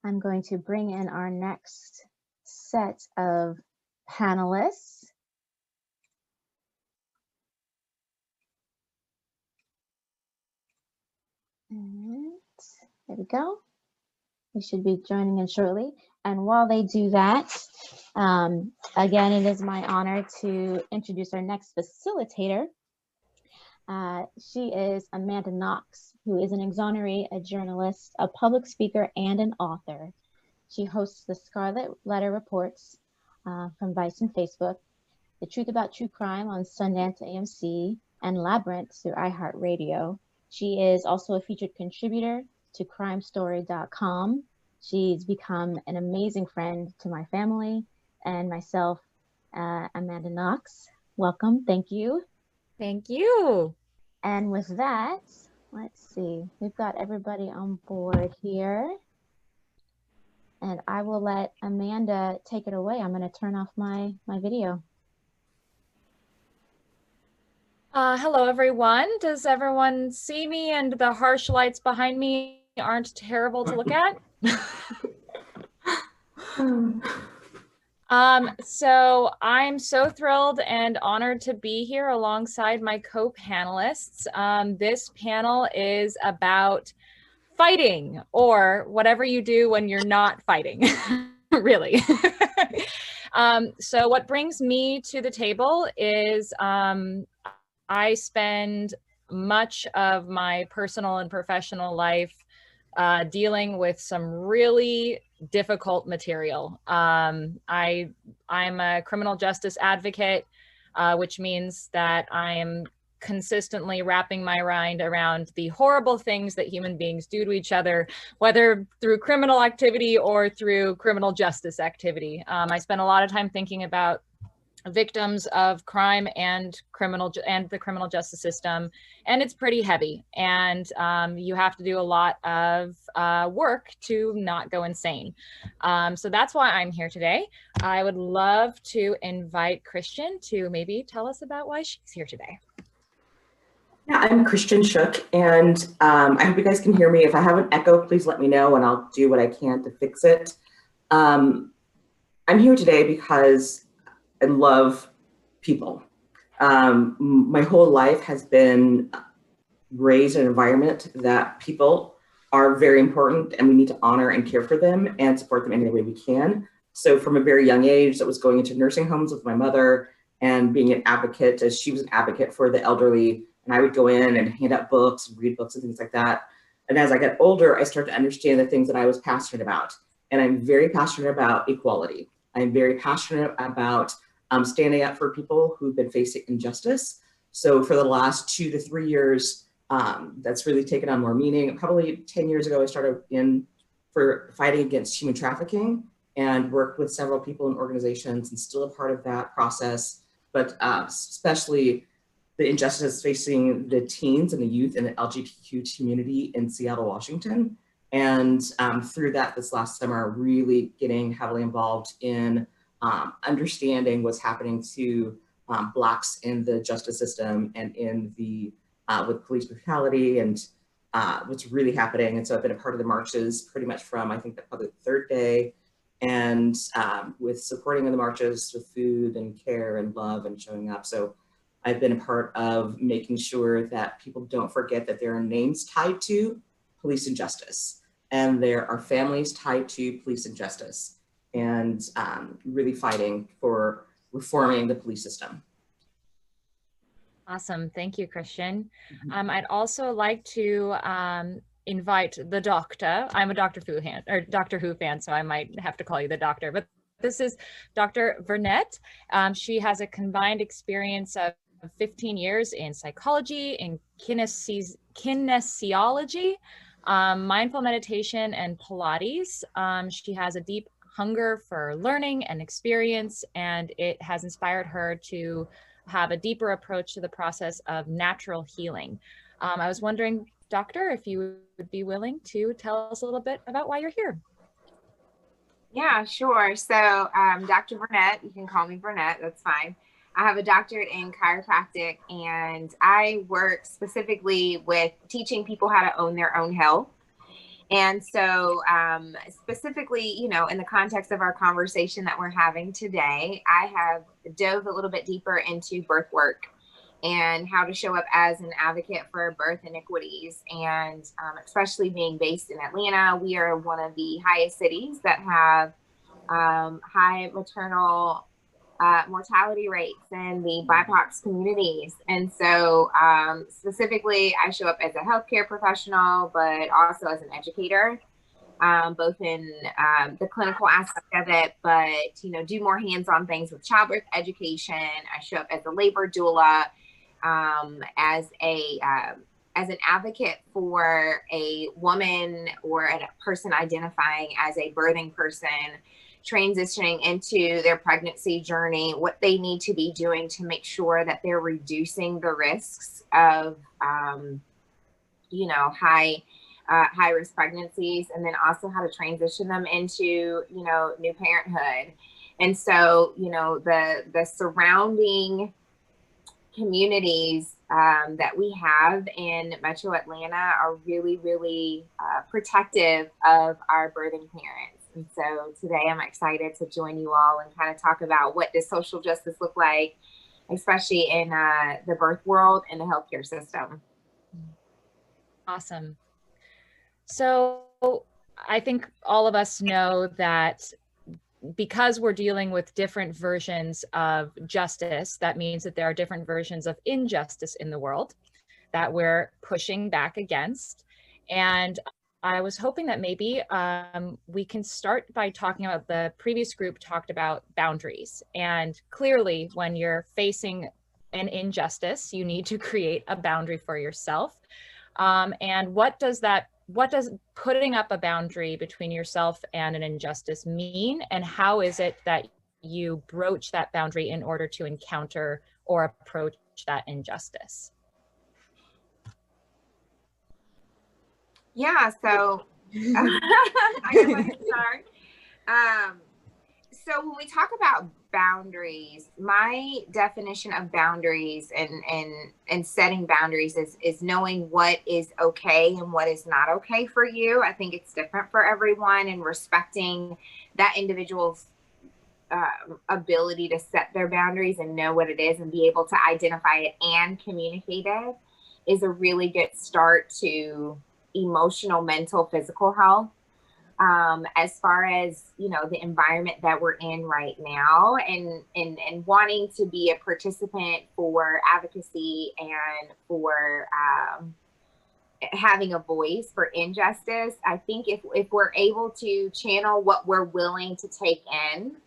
I'm going to bring in our next set of panelists. And there we go. They should be joining in shortly. And while they do that, again, it is my honor to introduce our next facilitator. She is Amanda Knox, who is an exoneree, a journalist, a public speaker, and an author. She hosts the Scarlet Letter Reports from Vice and Facebook, The Truth About True Crime on Sundance AMC, and Labyrinth through iHeartRadio. She is also a featured contributor to crimestory.com. She's become an amazing friend to my family and myself, Amanda Knox. Welcome. Thank you. Thank you. And with that, let's see. We've got everybody on board here. And I will let Amanda take it away. I'm going to turn off my video. Hello, everyone. Does everyone see me and the harsh lights behind me aren't terrible to look at? So I'm so thrilled and honored to be here alongside my co-panelists. This panel is about fighting, or whatever you do when you're not fighting, really. So what brings me to the table is I spend much of my personal and professional life dealing with some really difficult material. I'm a criminal justice advocate, which means that I am consistently wrapping my mind around the horrible things that human beings do to each other, whether through criminal activity or through criminal justice activity. I spend a lot of time thinking about victims of crime and the criminal justice system, and it's pretty heavy, and you have to do a lot of work to not go insane. So that's why I'm here today. I would love to invite Christian to maybe tell us about why she's here today. Yeah, I'm Christian Shook, and I hope you guys can hear me. If I have an echo, please let me know and I'll do what I can to fix it. I'm here today because I love people. My whole life has been raised in an environment that people are very important and we need to honor and care for them and support them any way we can. So from a very young age, I was going into nursing homes with my mother and being an advocate, as she was an advocate for the elderly. And I would go in and hand out books, and read books and things like that. And as I got older, I started to understand the things that I was passionate about. And I'm very passionate about equality. I'm very passionate about standing up for people who've been facing injustice. So for the last 2 to 3 years, that's really taken on more meaning. Probably 10 years ago, I started for fighting against human trafficking and worked with several people and organizations and still a part of that process, but especially the injustice facing the teens and the youth and the LGBTQ community in Seattle, Washington. And through that, this last summer, really getting heavily involved in understanding what's happening to Blacks in the justice system and in the with police brutality and what's really happening. And so I've been a part of the marches pretty much from, I think, probably the third day, and with supporting in the marches with food and care and love and showing up. So I've been a part of making sure that people don't forget that there are names tied to police injustice and there are families tied to police injustice, and really fighting for reforming the police system. Awesome. Thank you, Christian. I'd also like to invite the doctor. I'm a Doctor Who fan, so I might have to call you the doctor, but this is Dr. Vernette. She has a combined experience of 15 years in psychology, in kinesiology, mindful meditation, and Pilates. She has a deep hunger for learning and experience, and it has inspired her to have a deeper approach to the process of natural healing. I was wondering, Doctor, if you would be willing to tell us a little bit about why you're here. Yeah, sure. So Dr. Vernette, you can call me Vernette, that's fine. I have a doctorate in chiropractic, and I work specifically with teaching people how to own their own health. And so specifically, you know, in the context of our conversation that we're having today, I have dove a little bit deeper into birth work and how to show up as an advocate for birth inequities. And especially being based in Atlanta, we are one of the highest cities that have high maternal mortality rates in the BIPOC communities. And so specifically, I show up as a healthcare professional, but also as an educator, both in the clinical aspect of it, but, you know, do more hands-on things with childbirth education. I show up as a labor doula, as an advocate for a woman or a person identifying as a birthing person transitioning into their pregnancy journey, what they need to be doing to make sure that they're reducing the risks of, you know, high risk pregnancies, and then also how to transition them into, you know, new parenthood. And so, you know, the surrounding communities that we have in Metro Atlanta are really, really protective of our birthing parents. And so today I'm excited to join you all and kind of talk about what does social justice look like, especially in the birth world and the healthcare system. Awesome. So I think all of us know that because we're dealing with different versions of justice, that means that there are different versions of injustice in the world that we're pushing back against. And I was hoping that maybe we can start by talking about, the previous group talked about boundaries. And clearly, when you're facing an injustice, you need to create a boundary for yourself. And what does putting up a boundary between yourself and an injustice mean? And how is it that you broach that boundary in order to encounter or approach that injustice? Yeah, so I guess I can start. So when we talk about boundaries, my definition of boundaries and setting boundaries is knowing what is okay and what is not okay for you. I think it's different for everyone, and respecting that individual's ability to set their boundaries and know what it is and be able to identify it and communicate it is a really good start to emotional, mental, physical health. As far as, you know, the environment that we're in right now, and wanting to be a participant for advocacy and for having a voice for injustice, I think if we're able to channel what we're willing to take in,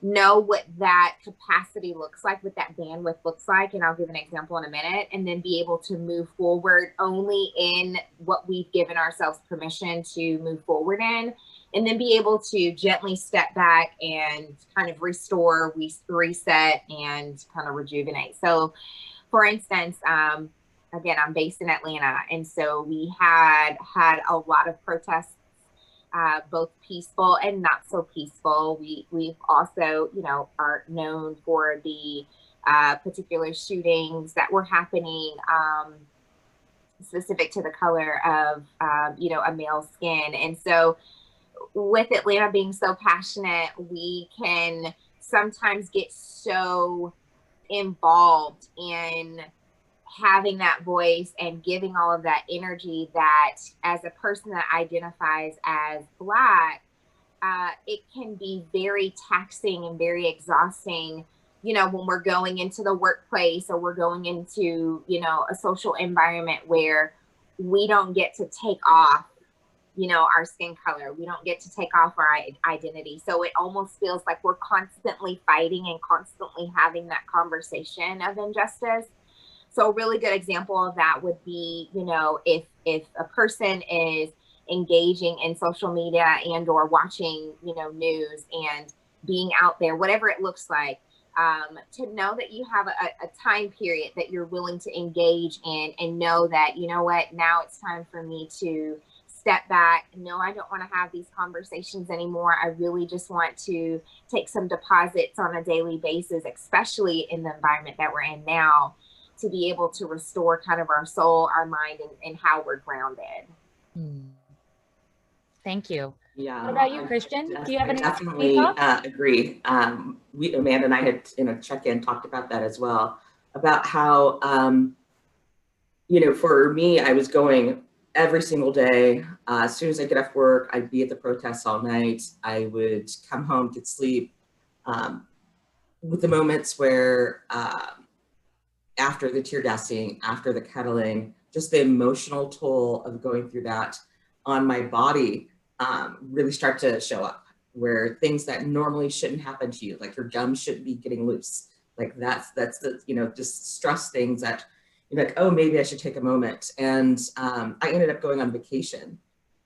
know what that capacity looks like, what that bandwidth looks like, and I'll give an example in a minute, and then be able to move forward only in what we've given ourselves permission to move forward in, and then be able to gently step back and kind of restore, reset, and kind of rejuvenate. So for instance, again, I'm based in Atlanta, and so we had a lot of protests, both peaceful and not so peaceful. We've also, you know, are known for the particular shootings that were happening specific to the color of, you know, a male skin. And so with Atlanta being so passionate, we can sometimes get so involved in having that voice and giving all of that energy that as a person that identifies as Black, it can be very taxing and very exhausting, you know, when we're going into the workplace or we're going into, you know, a social environment where we don't get to take off, you know, our skin color. We don't get to take off our identity. So it almost feels like we're constantly fighting and constantly having that conversation of injustice. So a really good example of that would be, you know, if a person is engaging in social media and or watching, you know, news and being out there, whatever it looks like, to know that you have a time period that you're willing to engage in and know that, you know what, now it's time for me to step back. No, I don't want to have these conversations anymore. I really just want to take some deposits on a daily basis, especially in the environment that we're in now, to be able to restore kind of our soul, our mind, and how we're grounded. Thank you. Yeah. What about you, Christian? Do you have I any definitely thoughts? agree. Amanda and I had in a check-in talked about that as well, about how, for me, I was going every single day. As soon as I get off work, I'd be at the protests all night. I would come home, get sleep. With the moments where after the tear gassing, after the kettling, just the emotional toll of going through that on my body really start to show up, where things that normally shouldn't happen to you, like your gums shouldn't be getting loose. Like that's the, just stress things that you're like, oh, maybe I should take a moment. And I ended up going on vacation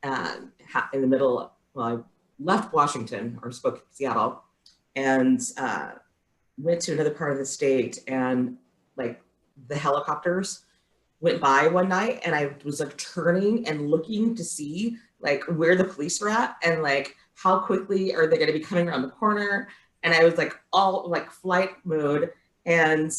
in the middle, well, I left Washington or spoke Seattle and went to another part of the state, and like the helicopters went by one night and I was like turning and looking to see like where the police were at and like how quickly are they going to be coming around the corner. And I was like all like flight mode, and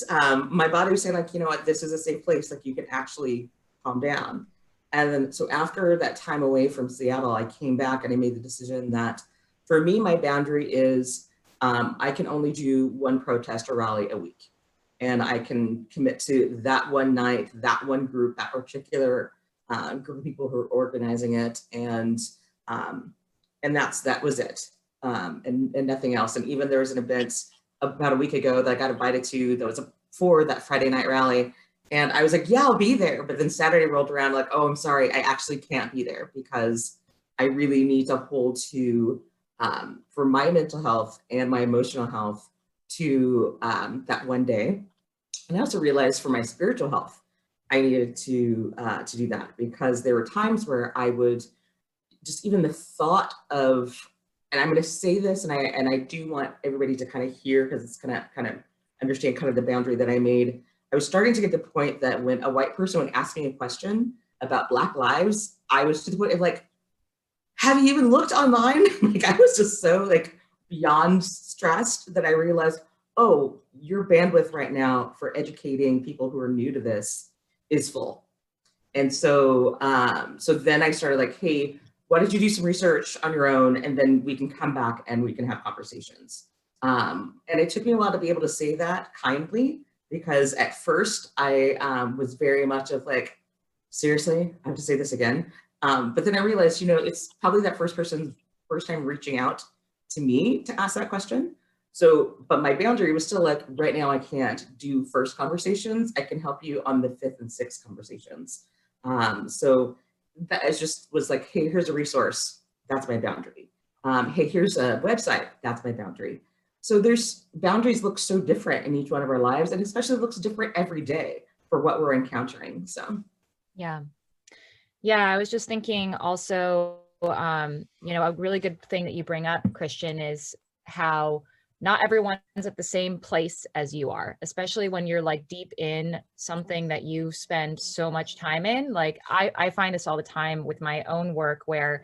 my body was saying like, you know what, this is a safe place, like you can actually calm down. And then so after that time away from Seattle, I came back and I made the decision that for me, my boundary is I can only do one protest or rally a week. And I can commit to that one night, that one group, that particular group of people who are organizing it. And that was it, and nothing else. And even there was an event about a week ago that I got invited to that was for that Friday night rally. And I was like, yeah, I'll be there. But then Saturday rolled around like, oh, I'm sorry, I actually can't be there because I really need to hold to, for my mental health and my emotional health, to that one day. And I also realized for my spiritual health, I needed to do that, because there were times where I would just, even the thought of, and I'm going to say this, and I do want everybody to kind of hear, because it's going to kind of understand kind of the boundary that I made. I was starting to get to the point that when a white person would ask me a question about Black lives, I was to the point of like, have you even looked online? Like I was just so like beyond stressed that I realized, oh, your bandwidth right now for educating people who are new to this is full. And so, so then I started like, hey, why don't you do some research on your own, and then we can come back and we can have conversations. And it took me a while to be able to say that kindly, because at first I was very much of like, seriously, I have to say this again. But then I realized, it's probably that first person's first time reaching out to me to ask that question. So, but my boundary was still like, right now I can't do first conversations. I can help you on the 5th and 6th conversations. So that is just was like, hey, here's a resource. That's my boundary. Hey, here's a website. That's my boundary. So there's boundaries look so different in each one of our lives, and especially looks different every day for what we're encountering. So, Yeah. Yeah, I was just thinking also, a really good thing that you bring up, Christian, is how not everyone's at the same place as you are, especially when you're like deep in something that you spend so much time in. Like I find this all the time with my own work, where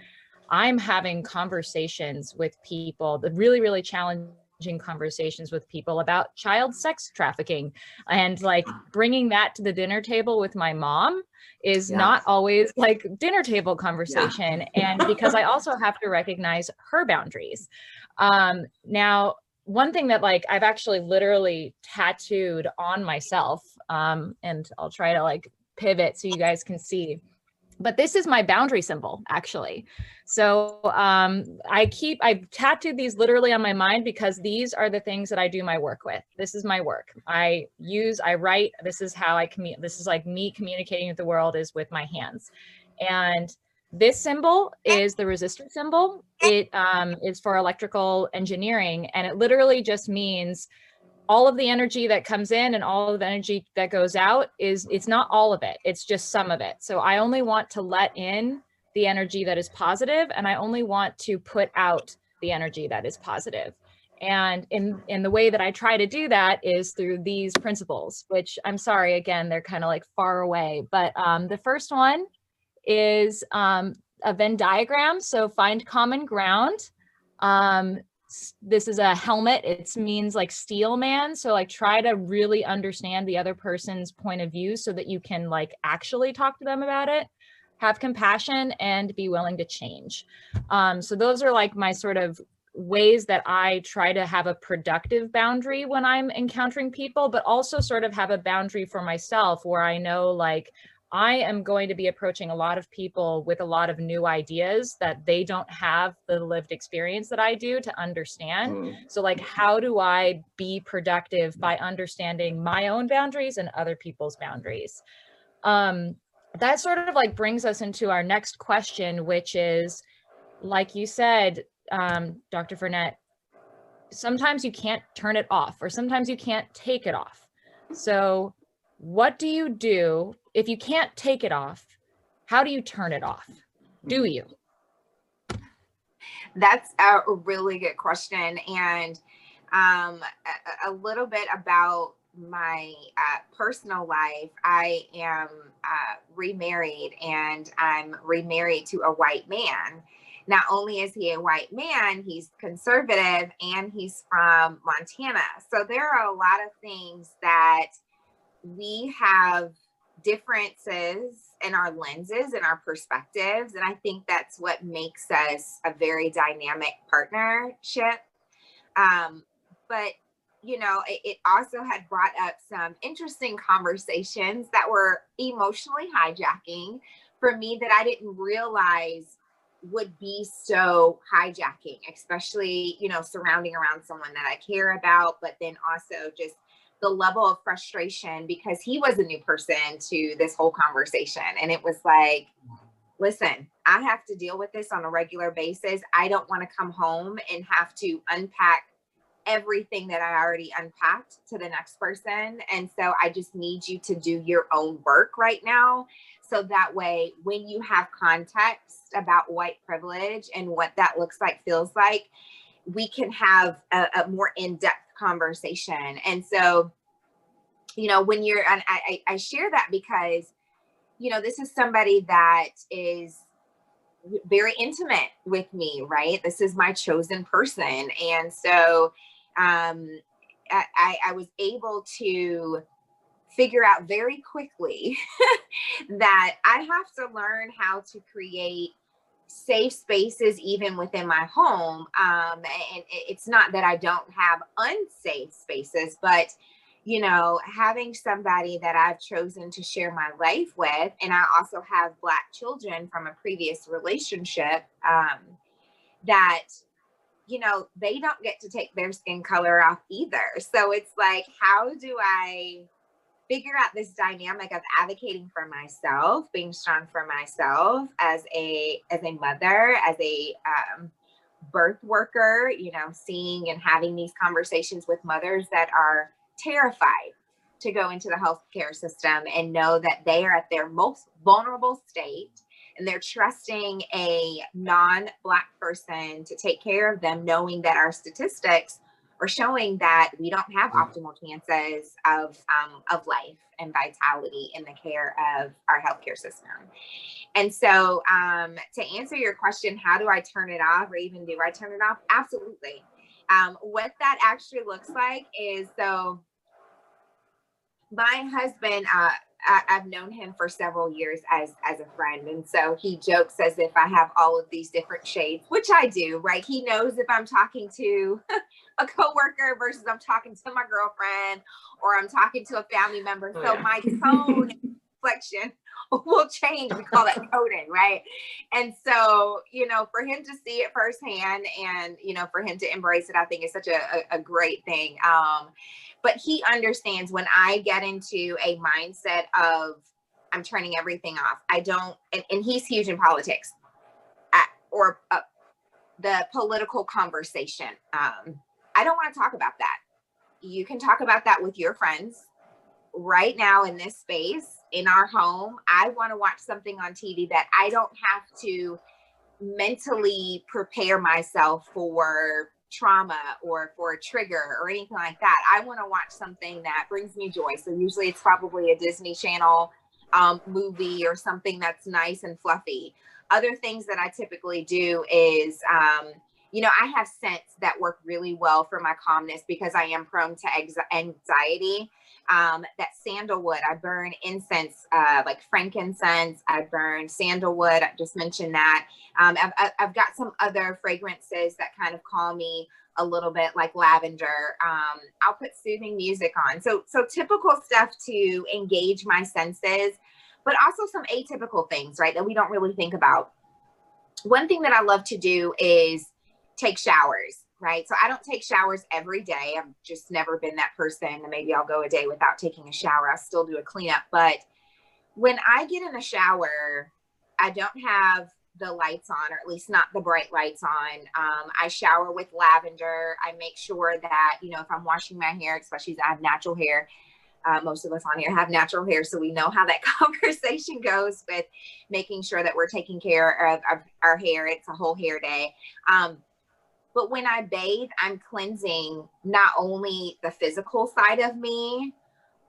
I'm having conversations with people, the really, really challenging conversations with people about child sex trafficking, and like bringing that to the dinner table with my mom is not always like dinner table conversation. And because I also have to recognize her boundaries. Now, one thing that like I've actually literally tattooed on myself, and I'll try to like pivot so you guys can see, but this is my boundary symbol actually. So I've tattooed these literally on my mind, because these are the things that I do my work with. This is my work. I write. This is how I communicate. This is like me communicating with the world, is with my hands. And this symbol is the resistor symbol. It is for electrical engineering, and it literally just means all of the energy that comes in and all of the energy that goes out it's not all of it, it's just some of it. So I only want to let in the energy that is positive, and I only want to put out the energy that is positive. And in the way that I try to do that is through these principles, which I'm sorry, again, they're kind of like far away, but the first one is a Venn diagram. So find common ground. This is a helmet. It means like steel man. So like try to really understand the other person's point of view so that you can like actually talk to them about it. have compassion, and be willing to change. So those are like my sort of ways that I try to have a productive boundary when I'm encountering people, but also sort of have a boundary for myself where I know like I am going to be approaching a lot of people with a lot of new ideas that they don't have the lived experience that I do to understand. So like, how do I be productive by understanding my own boundaries and other people's boundaries? That sort of like brings us into our next question, which is, like you said, Dr. Vernette, sometimes you can't turn it off, or sometimes you can't take it off. So what do you do if you can't take it off? How do you turn it off? Do you? That's a really good question. And a little bit about my personal life. I am remarried, and I'm remarried to a white man. Not only is he a white man, he's conservative, and he's from Montana. So there are a lot of things that we have differences in our lenses and our perspectives. And I think that's what makes us a very dynamic partnership. But, you know, it also had brought up some interesting conversations that were emotionally hijacking for me that I didn't realize would be so hijacking, especially, you know, surrounding around someone that I care about, but then also just the level of frustration because he was a new person to this whole conversation. And it was like, listen, I have to deal with this on a regular basis. I don't want to come home and have to unpack everything that I already unpacked to the next person. And so I just need you to do your own work right now. So that way, when you have context about white privilege and what that looks like, feels like, we can have a more in-depth conversation. And so, you know, when you're, and I share that because, you know, this is somebody that is very intimate with me, right? This is my chosen person. And so I was able to figure out very quickly that I have to learn how to create safe spaces even within my home. And it's not that I don't have unsafe spaces, but, you know, having somebody that I've chosen to share my life with, and I also have Black children from a previous relationship, that, you know, they don't get to take their skin color off either. So it's like, how do I figure out this dynamic of advocating for myself, being strong for myself as a mother, as a birth worker, you know, seeing and having these conversations with mothers that are terrified to go into the healthcare system and know that they are at their most vulnerable state and they're trusting a non-Black person to take care of them, knowing that our statistics are showing that we don't have optimal chances of life and vitality in the care of our healthcare system. And so to answer your question, how do I turn it off, or even do I turn it off? Absolutely. What that actually looks like is, so my husband, I've known him for several years as a friend. And so he jokes as if I have all of these different shades, which I do, right? He knows if I'm talking to a coworker versus I'm talking to my girlfriend, or I'm talking to a family member. So my tone and inflection will change. We call that coding, right? And so, you know, for him to see it firsthand and, you know, for him to embrace it, I think is such a great thing. But he understands when I get into a mindset of I'm turning everything off. I don't, and he's huge in politics or the political conversation. I don't want to talk about that. You can talk about that with your friends. Right now in this space, in our home, I want to watch something on TV that I don't have to mentally prepare myself for trauma or for a trigger or anything like that. I want to watch something that brings me joy. So usually it's probably a Disney Channel movie or something that's nice and fluffy. Other things that I typically do is, you know, I have scents that work really well for my calmness because I am prone to anxiety. That sandalwood, I burn incense, like frankincense. I burn sandalwood. I just mentioned that. I've got some other fragrances that kind of call me a little bit, like lavender. I'll put soothing music on. So typical stuff to engage my senses, but also some atypical things, right, that we don't really think about. One thing that I love to do is take showers, right? So I don't take showers every day. I've just never been that person. Maybe I'll go a day without taking a shower. I still do a cleanup. But when I get in a shower, I don't have the lights on, or at least not the bright lights on. I shower with lavender. I make sure that, you know, if I'm washing my hair, especially if I have natural hair, most of us on here have natural hair, so we know how that conversation goes with making sure that we're taking care of our hair. It's a whole hair day. But when I bathe, I'm cleansing not only the physical side of me,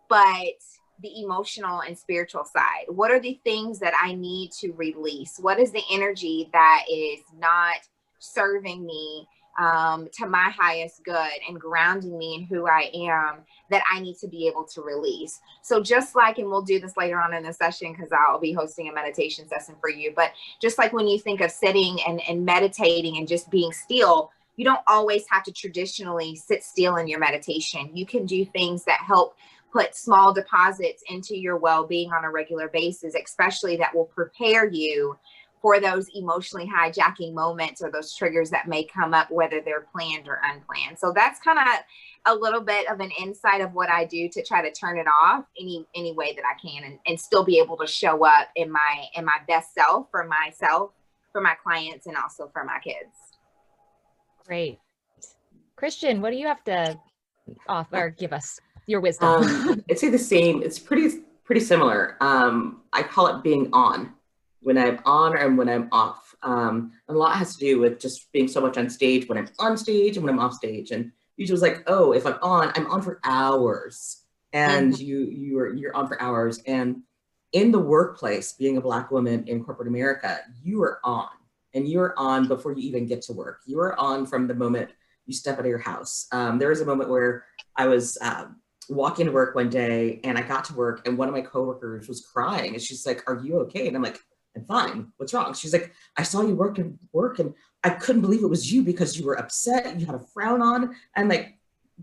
but the emotional and spiritual side. What are the things that I need to release? What is the energy that is not serving me to my highest good and grounding me in who I am, that I need to be able to release? So just like, and we'll do this later on in the session because I'll be hosting a meditation session for you, but just like when you think of sitting and meditating and just being still, you don't always have to traditionally sit still in your meditation. You can do things that help put small deposits into your well-being on a regular basis, especially that will prepare you for those emotionally hijacking moments or those triggers that may come up, whether they're planned or unplanned. So that's kind of a little bit of an insight of what I do to try to turn it off any way that I can, and still be able to show up in my best self, for myself, for my clients, and also for my kids. Great. Christian, what do you have to offer or give us your wisdom? I'd say the same. It's pretty similar. I call it being on, when I'm on and when I'm off. A lot has to do with just being so much on stage, when I'm on stage and when I'm off stage. And usually it's like, oh, if I'm on for hours, and you're on for hours. And in the workplace, being a Black woman in corporate America, you are on, and you're on before you even get to work. You are on from the moment you step out of your house. There was a moment where I was walking to work one day, and I got to work, and one of my coworkers was crying, and she's like, "Are you okay?" And I'm like, "I'm fine. What's wrong?" She's like, "I saw you work, and I couldn't believe it was you because you were upset. You had a frown on." I'm like,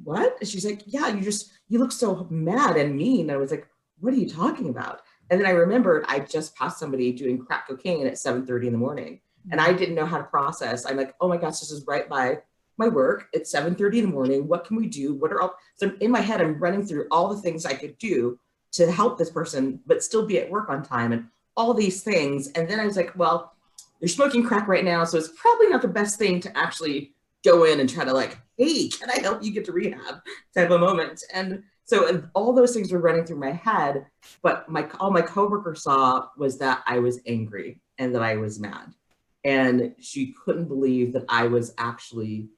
"What?" And she's like, "Yeah, you look so mad and mean." And I was like, "What are you talking about?" And then I remembered I just passed somebody doing crack cocaine at 7:30 in the morning, and I didn't know how to process. I'm like, "Oh my gosh, this is right by my work. It's 7:30 in the morning. What can we do? What are all?" So in my head, I'm running through all the things I could do to help this person, but still be at work on time, and all these things. And then I was like, well, you're smoking crack right now, so it's probably not the best thing to actually go in and try to like, hey, can I help you get to rehab type of moment. And so all those things were running through my head, but all my coworker saw was that I was angry and that I was mad. And she couldn't believe that I was actually,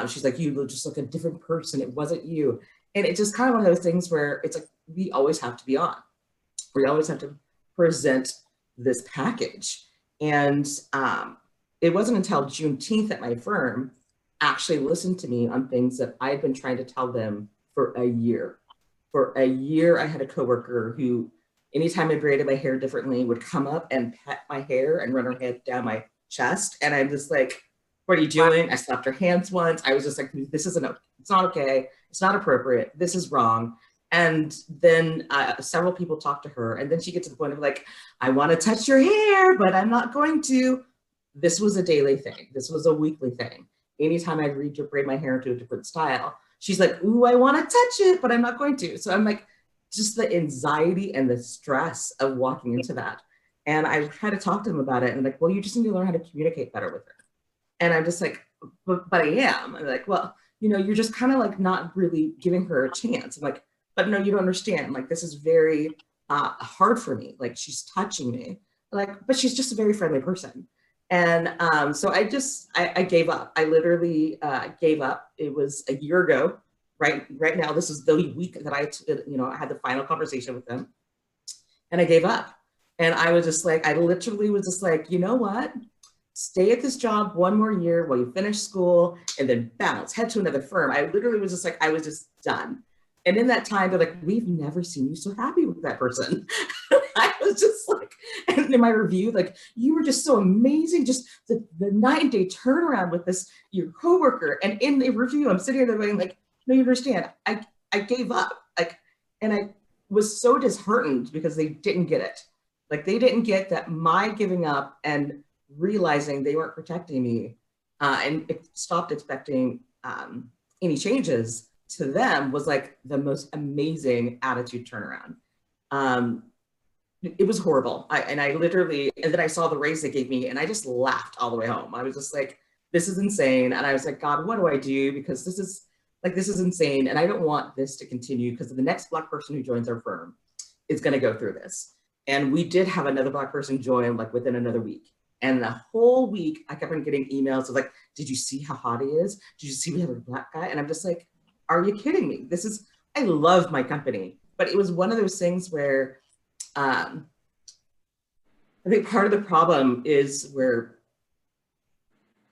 she's like, "You just look a different person. It wasn't you." And it's just kind of one of those things where it's like, we always have to be on. We always have to present this package. And it wasn't until Juneteenth at my firm actually listened to me on things that I had been trying to tell them for a year. For a year, I had a coworker who, anytime I braided my hair differently, would come up and pet my hair and run her head down my chest. And I'm just like, "What are you doing?" I slapped her hands once. I was just like, "This isn't, it's not okay. It's not appropriate. This is wrong." And then several people talked to her, and then she gets to the point of like, "I want to touch your hair, but I'm not going to." This was a daily thing. This was a weekly thing. Anytime I'd braid my hair into a different style, she's like, "Ooh, I want to touch it, but I'm not going to." So I'm like, just the anxiety and the stress of walking into that. And I try to talk to them about it, and like, "Well, you just need to learn how to communicate better with her." And I'm just like, but I am. I'm like, "Well, you're just kind of like not really giving her a chance." I'm like, "But no, you don't understand. Like, this is very hard for me. Like, she's touching me. Like, but she's just a very friendly person." And so I gave up. I literally gave up. It was a year ago. Right now, this is the week that I had the final conversation with them, and I gave up. And I was just like, I literally was just like, "You know what? Stay at this job one more year while you finish school, and then bounce, head to another firm." I literally was just like, I was just done. And in that time, they're like, we've never seen you so happy with that person. I was just like, and in my review, like, you were just so amazing. Just the night and day turnaround with this, your coworker. And in the review, I'm sitting there going like, no, you understand. I gave up. Like, and I was so disheartened because they didn't get it. Like, they didn't get that my giving up and realizing they weren't protecting me and it stopped expecting any changes to them was like the most amazing attitude turnaround. It was horrible. And then I saw the raise they gave me and I just laughed all the way home. I was just like, this is insane. And I was like, God, what do I do? Because this is insane. And I don't want this to continue because the next Black person who joins our firm is going to go through this. And we did have another Black person join like within another week. And the whole week I kept on getting emails of like, did you see how hot he is? Did you see we have a Black guy? And I'm just like, are you kidding me? I love my company, but it was one of those things where I think part of the problem is where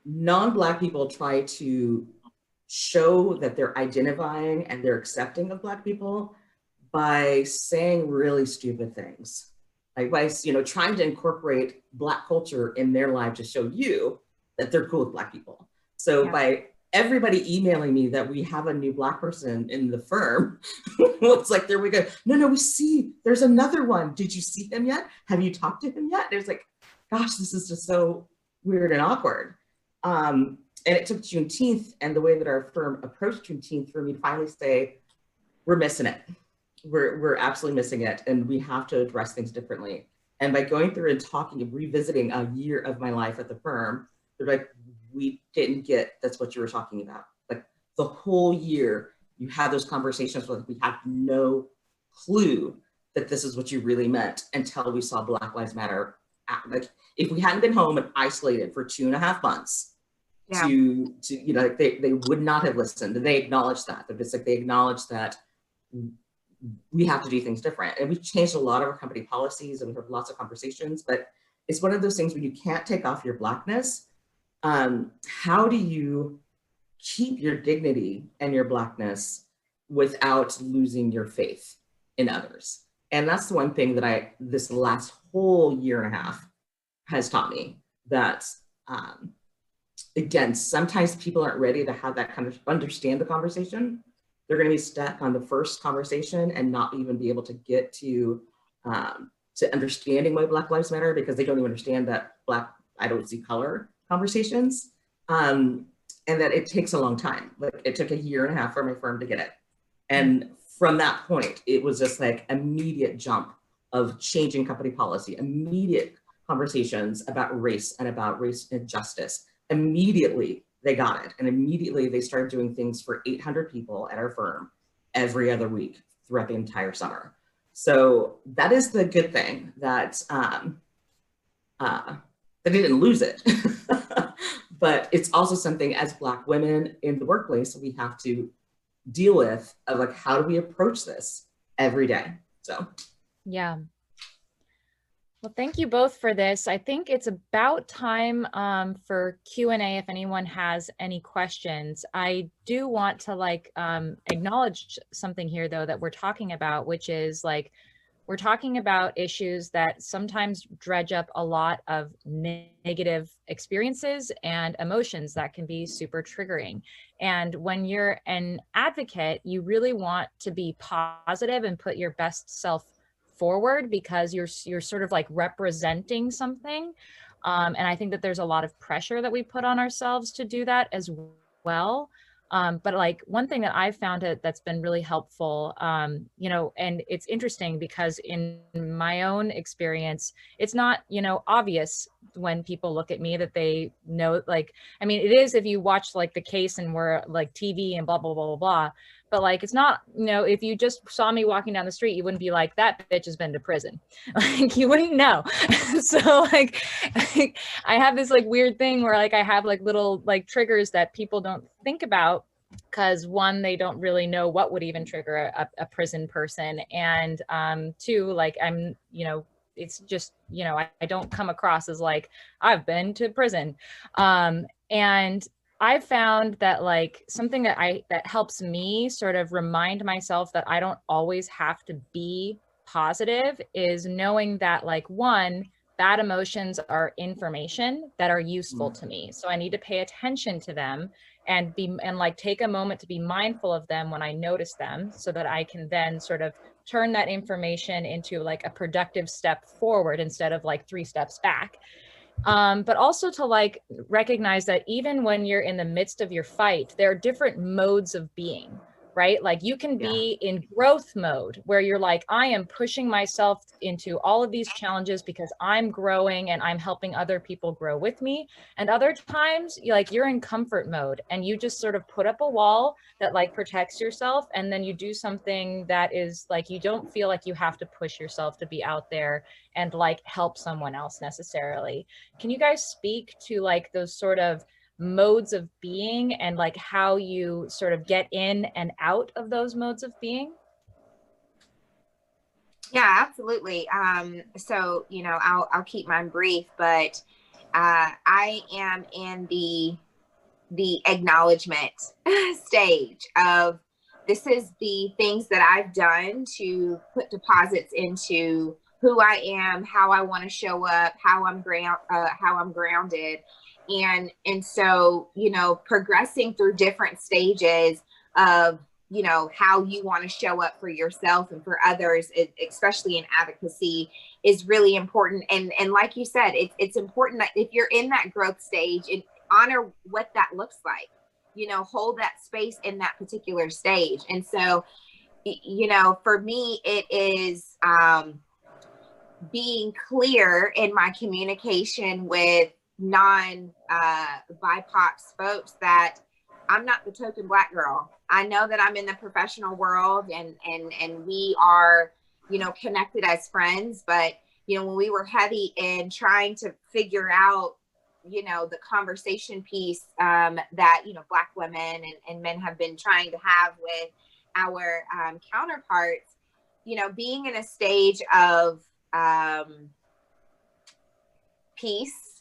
non-Black people try to show that they're identifying and they're accepting of Black people by saying really stupid things. Like by, trying to incorporate Black culture in their life to show you that they're cool with Black people. So by everybody emailing me that we have a new Black person in the firm, it's like, there we go. No, we see, there's another one. Did you see him yet? Have you talked to him yet? There's like, gosh, this is just so weird and awkward. And it took Juneteenth and the way that our firm approached Juneteenth for me to finally say, we're missing it. We're absolutely missing it. And we have to address things differently. And by going through and talking and revisiting a year of my life at the firm, they're like, we didn't get that's what you were talking about. Like the whole year you had those conversations with, we had no clue that this is what you really meant until we saw Black Lives Matter. Like if we hadn't been home and isolated for 2.5 months, they would not have listened. And they acknowledged that. They're just like, they acknowledged that we have to do things different. And we've changed a lot of our company policies and we've had lots of conversations, but it's one of those things when you can't take off your Blackness, how do you keep your dignity and your Blackness without losing your faith in others? And that's the one thing that this last whole 1.5 years has taught me that, again, sometimes people aren't ready to have that kind of understand the conversation. They're going to be stuck on the first conversation and not even be able to get to understanding why Black Lives Matter because they don't even understand that I don't see color conversations. And that it takes a long time. Like it took 1.5 years for my firm to get it. And from that point, it was just like immediate jump of changing company policy, immediate conversations about race and about race and justice. Immediately they got it. And immediately they started doing things for 800 people at our firm every other week throughout the entire summer. So that is the good thing that they didn't lose it. But it's also something as Black women in the workplace we have to deal with of like, how do we approach this every day? So. Yeah. Well, thank you both for this. I think it's about time for Q&A if anyone has any questions. I do want to acknowledge something here though that we're talking about, which is like, we're talking about issues that sometimes dredge up a lot of negative experiences and emotions that can be super triggering. And when you're an advocate, you really want to be positive and put your best self forward because you're sort of like representing something. And I think that there's a lot of pressure that we put on ourselves to do that as well. But like one thing that I've found that's been really helpful, and it's interesting because in my own experience, it's not, obvious when people look at me that they know, like, I mean, it is if you watch like The Case and we're like TV and blah, blah, blah, blah, blah. But like, it's not, if you just saw me walking down the street, you wouldn't be like, that bitch has been to prison. Like, you wouldn't know. So like, I have this like weird thing where like, I have like little like triggers that people don't think about because one, they don't really know what would even trigger a prison person. And two, like I'm, it's just, I don't come across as like, I've been to prison. And I found that like something that helps me sort of remind myself that I don't always have to be positive is knowing that like one, bad emotions are information that are useful to me. So I need to pay attention to them and like take a moment to be mindful of them when I notice them so that I can then sort of turn that information into like a productive step forward instead of like 3 steps back. But also to like recognize that even when you're in the midst of your fight, there are different modes of being, right? Like you can be in growth mode where you're like, I am pushing myself into all of these challenges because I'm growing and I'm helping other people grow with me. And other times you're in comfort mode and you just sort of put up a wall that like protects yourself. And then you do something that is like, you don't feel like you have to push yourself to be out there and like help someone else necessarily. Can you guys speak to like those sort of modes of being and like how you sort of get in and out of those modes of being? Yeah, absolutely. So, you know, I'll keep mine brief, but I am in the acknowledgement stage of this is the things that I've done to put deposits into who I am, how I want to show up, how I'm grounded. And so, you know, progressing through different stages of, you know, how you want to show up for yourself and for others, especially in advocacy, is really important. And like you said, it's important that if you're in that growth stage, honor what that looks like, you know, hold that space in that particular stage. And so, you know, for me, it is being clear in my communication with non-BIPOC folks that I'm not the token Black girl. I know that I'm in the professional world and we are, you know, connected as friends, but, you know, when we were heavy in trying to figure out, you know, the conversation piece that, you know, Black women and men have been trying to have with our counterparts, you know, being in a stage of peace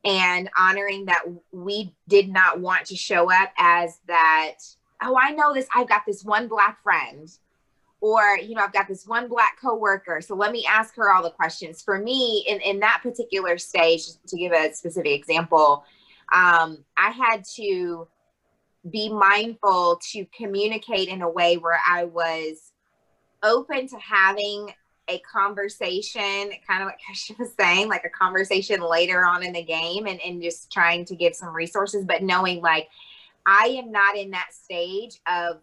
and honoring that we did not want to show up as that, oh, I know this, I've got this one Black friend, or, you know, I've got this one Black coworker, so let me ask her all the questions. For me, in that particular stage, to give a specific example, I had to be mindful to communicate in a way where I was open to having a conversation, kind of like Christian was saying, like a conversation later on in the game, and just trying to give some resources, but knowing like I am not in that stage of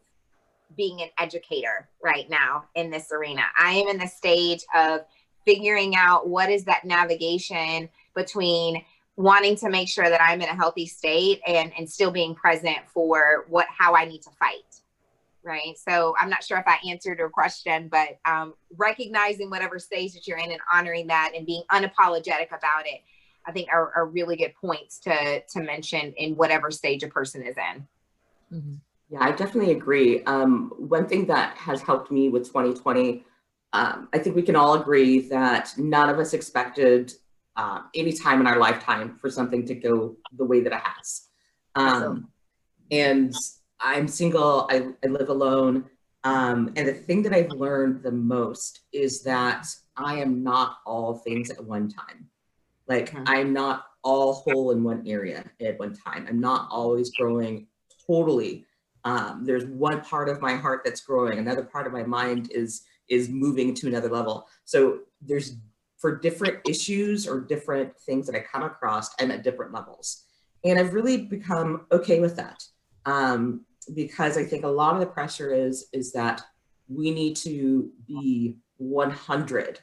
being an educator right now in this arena. I am in the stage of figuring out what is that navigation between wanting to make sure that I'm in a healthy state and still being present for how I need to fight. Right. So I'm not sure if I answered your question, but recognizing whatever stage that you're in and honoring that and being unapologetic about it, I think are really good points to mention in whatever stage a person is in. Mm-hmm. Yeah, I definitely agree. One thing that has helped me with 2020, I think we can all agree that none of us expected any time in our lifetime for something to go the way that it has. And I'm single, I live alone. And the thing that I've learned the most is that I am not all things at one time. Like I'm not all whole in one area at one time. I'm not always growing totally. There's one part of my heart that's growing. Another part of my mind is moving to another level. So there's, for different issues or different things that I come across, I'm at different levels. And I've really become okay with that. Because I think a lot of the pressure is that we need to be 100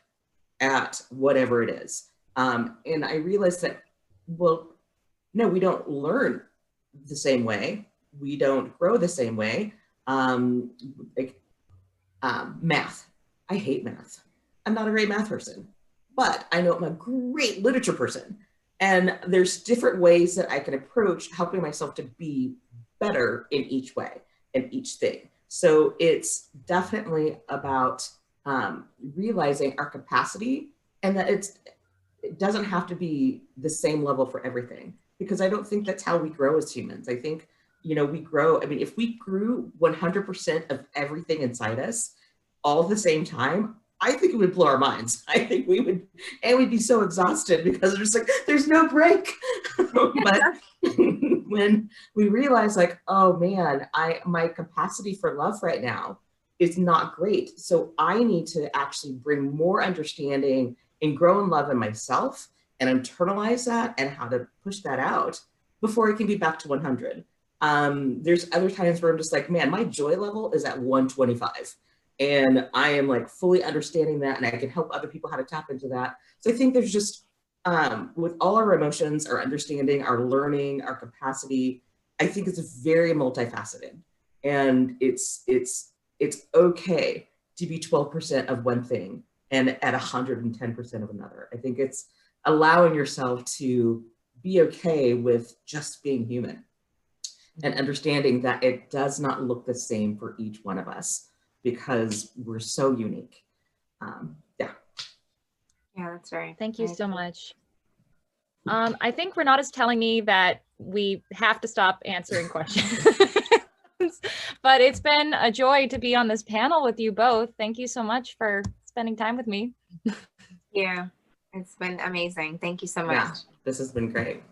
at whatever it is. And I realized that, well, no, we don't learn the same way. We don't grow the same way. Math, I hate math. I'm not a great math person, but I know I'm a great literature person. And there's different ways that I can approach helping myself to be better in each way, in each thing. So it's definitely about realizing our capacity and that it doesn't have to be the same level for everything. because I don't think that's how we grow as humans. I think, you know, we grow, I mean, if we grew 100% of everything inside us all at the same time, I think it would blow our minds. I think we would, and we'd be so exhausted because there's like, there's no break. But when we realize like, oh man, my capacity for love right now is not great. So I need to actually bring more understanding and grow in love in myself and internalize that and how to push that out before it can be back to 100. There's other times where I'm just like, man, my joy level is at 125. And I am like fully understanding that, and I can help other people how to tap into that. So I think there's just, with all our emotions, our understanding, our learning, our capacity, I think it's very multifaceted. And it's okay to be 12% of one thing and at 110% of another. I think it's allowing yourself to be okay with just being human and understanding that it does not look the same for each one of us, because we're so unique. Yeah. Yeah, that's right. Thank you so much. I think Vernette is telling me that we have to stop answering questions. But it's been a joy to be on this panel with you both. Thank you so much for spending time with me. Yeah, it's been amazing. Thank you so much. Yeah, this has been great.